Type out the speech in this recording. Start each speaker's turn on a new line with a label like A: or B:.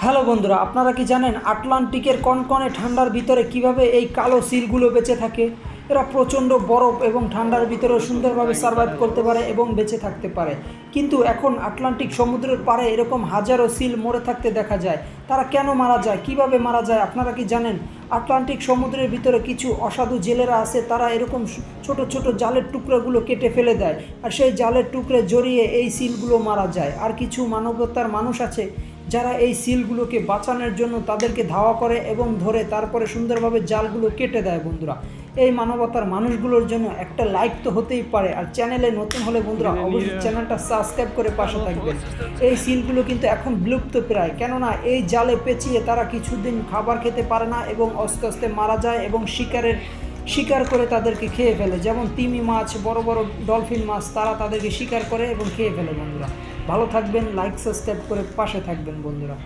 A: Hello বন্ধুরা, আপনারা কি জানেন আটলান্টিকের কনকনে ঠান্ডার ভিতরে কিভাবে এই কালো সিলগুলো বেঁচে থাকে? এরা প্রচণ্ড বরফ এবং ঠান্ডার ভিতরেও সুন্দরভাবে সার্ভাইভ করতে পারে এবং বেঁচে থাকতে পারে। কিন্তু এখন আটলান্টিক সমুদ্রের পাড়ে এরকম হাজারো সিল মরে থাকতে দেখা যায়। তারা কেন মারা যায়, কিভাবে মারা যায়, আপনারা কি জানেন? আটলান্টিক সমুদ্রের ভিতরে কিছু অসাধু জেলেরা আছে, তারা এরকম ছোট ছোট জালের টুকরোগুলো কেটে ফেলে দেয়, আর সেই জালের টুকরে জড়িয়ে এই সিলগুলো মারা যায়। আর কিছু মানবতার মানুষ আছে যারা এই সিলগুলোকে বাঁচানোর জন্য তাদেরকে ধাওয়া করে এবং ধরে তারপরে সুন্দরভাবে জালগুলো কেটে দেয়। বন্ধুরা, এই মানবতার মানুষগুলোর জন্য একটা লাইক তো হতেই পারে, আর চ্যানেলে নতুন হলে বন্ধুরা অবশ্যই চ্যানেলটা সাবস্ক্রাইব করে পাশে থাকবেন। এই সিলগুলো কিন্তু এখন বিলুপ্ত প্রায়, কেননা এই জালে পেঁচিয়ে তারা কিছুদিন খাবার খেতে পারে না এবং আস্তে আস্তে মারা যায় এবং শিকার করে তাদেরকে খেয়ে ফেলে। যেমন তিমি মাছ, বড় বড় ডলফিন মাছ, তারা তাদেরকে শিকার করে এবং খেয়ে ফেলে। বন্ধুরা ভালো থাকবেন, লাইক সাবস্ক্রাইব করে পাশে থাকবেন বন্ধুরা।